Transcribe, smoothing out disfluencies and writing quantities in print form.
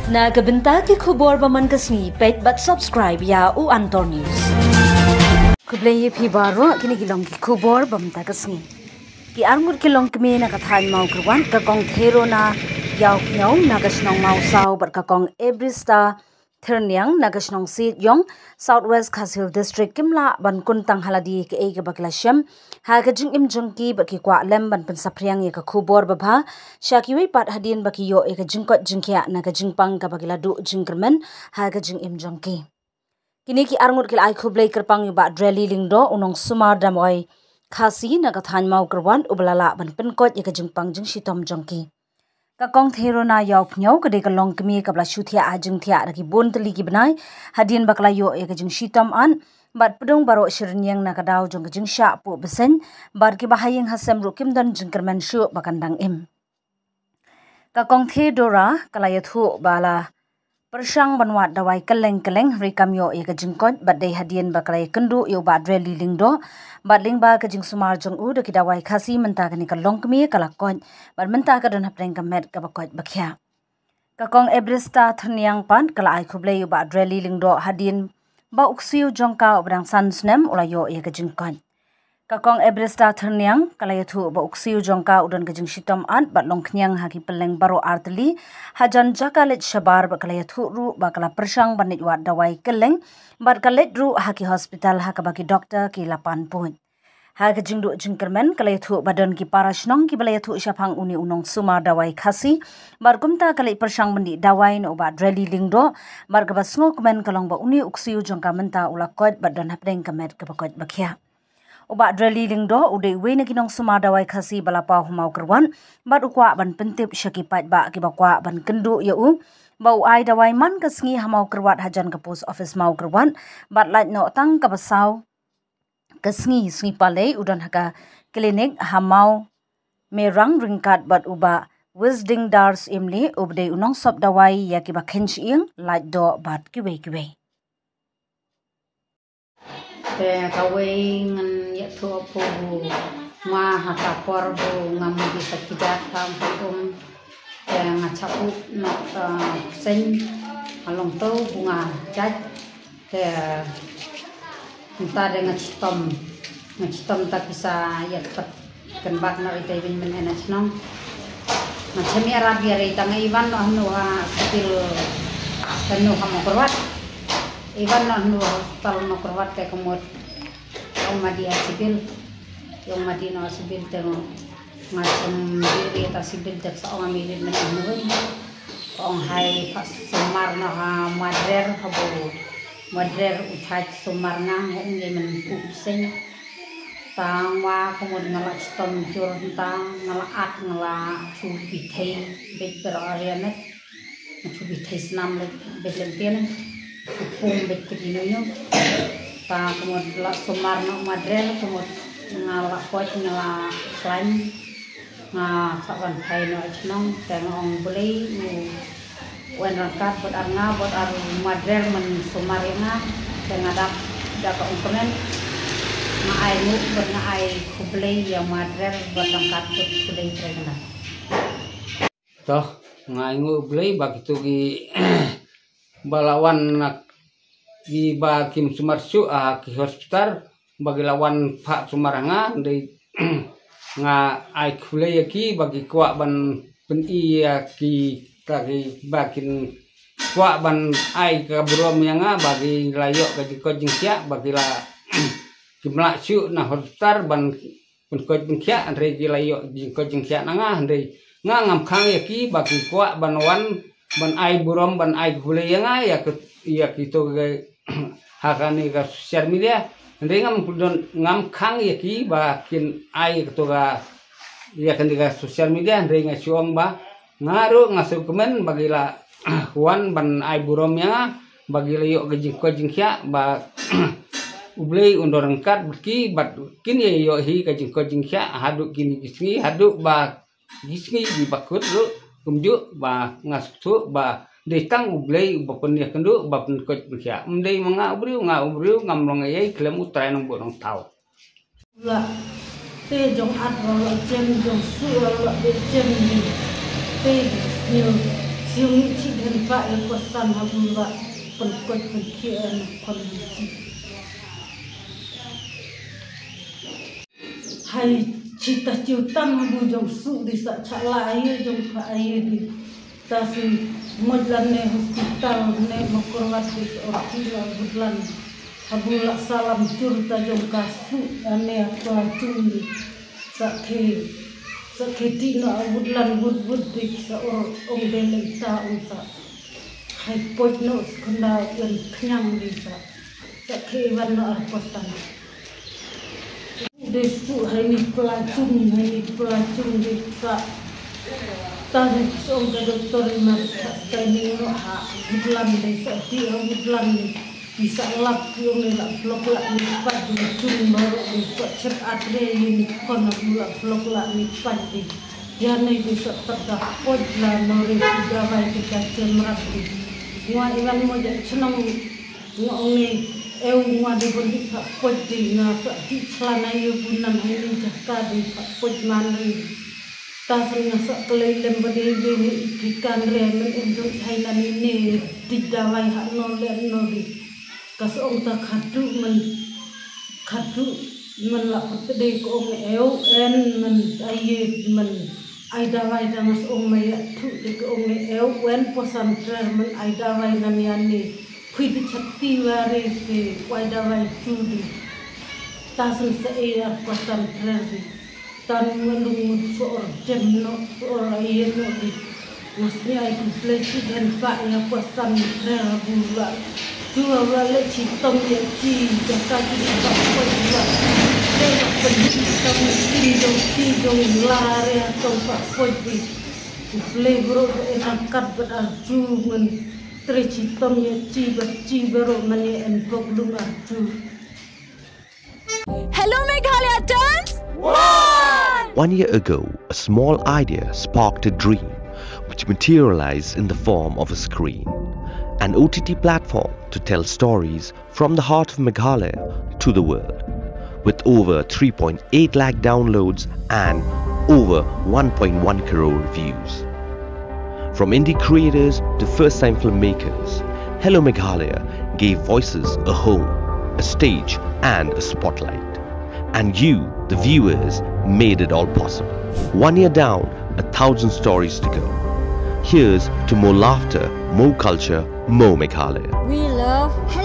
Na kabenta ki khubor baman kasni pet but subscribe ya u Antor News. Kublay phi baro kini kilong ki khubor bamta kasni. Ki armur kilong kmi na kathan mau kurwan ka kong thero na yaw nyau na kasnong mau saw but ka kong Ebrista Thernyang na kasnong sit yong Southwest Khasil District Kimla ban kuntang haladi ke e baklashem ha ka jing im jongki baki kwa lem ban pen sapriang ye ka khubor babha shakiwi pat hadin baki yo e ka jingkot jingkya na ka jingpang ka bagila du jingkermen ha ka jing im jongki kini ki arngut kil ai khublai kerpang yu ba dreli lingdo unong sumar damoi khasi na ka than mau kerwan ublala ban pen kot ye ka jingpang jing shitom jongki ka kong thero na yaw phnyau ka de ka long kmi ka bla shuthia ajing thia raki bon tli ki banai hadin bakla yo e ka jing shitom an bat pudong baro shirnyang na ka daw jong ka jing sha pu besen bar ki bahayeng hasem ru kim dan jingkermen shu bakandang im ka kong thedora kala yathu bala persang banwat dawai keleng rikam yo e ka jingkot bat dei hadien bakla kendu yo ba dreli lingdo bat lingba ka jing sumar jong u de ki dawai khasi menta ka ni ka longkmi kala kon bat menta ka don hapreng ka met ka bakot bakhya ka kong Ebrista Thernyang pan kala ai khublei yo ba dreli lingdo hadien ba uksiu jongka obrang sansnem ulayo e ka jingkot ka kong Ebrista Thernyang kala yathu ba uksiu jongka udon ka jing shitom an bat longknyang haki peleng baro artli hajan jakalet shabar ba kala yathu ru ba kala persang banit wat dawai keleng bat kalet ru haki hospital haka baki doktor ki lapan pun ha ka jingdu jingkermen kala yathu badon ki parashnong ki bala yathu syapang uni unong sumar dawai khasi bar kumta kala persang bandi dawai no ba dreli lingdo bar ka basngo kemen kalong ba uni uksiu jongka menta ulakot badon hapdeng kamet ka bakot bakhya Uba dreli lingdo ude we na kinong sumar dawai khasi balapa humau kerwan bat ukwa ban pentip syakipat ba ki bakwa ban kendu yau bau ai dawai man kasngi hamau kerwat hajan ke post office mau kerwan bat lait no tang ka basau kasngi sngi palei udan haka klinik hamau merang ringkat bat uba wisding dars imli ubde unong sop dawai ya ki bakhenchiing lait do bat kiwe kawai ngan ya thua po ma hata por bu ngam di sakijat kam pum ngachapu no sen along to bunga jat ke kita dengan ngachitom tak bisa ya pat kenbat no ite bin men enasnong macam ya rabi ari tanga iwan no hanu ha skill kanu kamu perwat Iwan no hospital no kerwat ke kemud yang madi sibil yang madi no sibil tengok macam diri ta sibil tak seorang milit menahun ong hai pas sumar no ha madrer habo madrer uthaj sumar na ngi men upseng tangwa kemud ngalak stom jur tang ngalak at ngalak chubi thei better arianet chubi thei snam le betlem Pung betul ni ta kemudian sumar no madrel kemudian ngalak kuat ngalak selain saban kai no achnong tengong beli wen rangkat buat arna buat ar madrel men sumar ina tengadap dapat umpemen ngai mu buat ngai kubeli yang madrel buat rangkat buat kubeli tengadap toh ngai mu beli bagi tu ki balawan nak di bakim sumarsu ki hospital bagi lawan Pak Sumaranga di nga ai khule ki bagi kwa ban pen iya ki kaki bakin kwa ban ai ka brom yanga bagi layok ka ko jingsia bagi la kimla su na hospital ban pen ko jingsia andre ki layok ko jingsia nanga andre nga ngam khang ya ki bagi kwa ban wan ban ai burom ban ai khule yanga ya gitu hakani ka sosial media ndengam ngam khang ya ki bakin ai gitu ga ya kan di sosial media ndeng siom ba ngaru ngasu kemen bagila wan ban ai burom yanga bagila yo ko jingkya ba ublei undor angkat ki bat kin ye yo hi ka ko jingkya hadu kini gisni hadu ba gisni di bakut lu kumju ba ngasutu ba detang ublei bapun ya kendu bapun ko kya mdei nga ubriu ngamlong ye klem utrai nang borong tau la te jong at ro jem jong su ro de jem ni te ni siung chi hen pa e ko san habula pen ko pen kian kon hai cita ciutan habu jong su di sa chala ayu jong pa ayu di tasi modlan ne hospital ne mokorwat di orkila budlan habula salam curta jong kasu ane apa cundi sakhe tino budlan bud di sa ong beleng ta unsa hai poj no skunda yan knyang di sa sakhe wan no arpotan desu hari pelacung di sa tarik song ke dokter ina training no ha budlan desa ti budlan bisa lap yung nila blok la ni pat di cung baru di check adre ni kon na blok la ni pat di yan ay bisa terdapot la nori gawai kita cemrat di ngwa iwan mo ja senang ngong ngwa di bondi pak pot di na di celana yu bunan ini jaka di pak pot mani tasring ngasa kelilem bodi ni ikan remen untuk hainan ini didawai hak nolen nori kasong ta khadu men laput de ko en men aye men ai dawai damas maya thu de ko en posan trer men ai dawai nan yani Pwede chakti wari se waida wai chudi tasun se iya pasan treri tan melung soor jemno soor ayeno di masnya itu plesi dan pak ya pasan treri bula dua wale citom ya ci jaka di pak pojwa tengok pendidikan tidong lari atau pak pojwi play bro enakat berarjumen Hello Meghalaya turns 1 year ago, a small idea sparked a dream which materialized in the form of a screen, an OTT platform to tell stories from the heart of Meghalaya to the world. With over 3.8 lakh downloads and over 1.1 crore views. From indie creators to first-time filmmakers, Hello Meghalaya gave voices a home, a stage and a spotlight. And you, the viewers, made it all possible. 1 year down, 1,000 stories to go. Here's to more laughter, more culture, more Meghalaya. We love Hello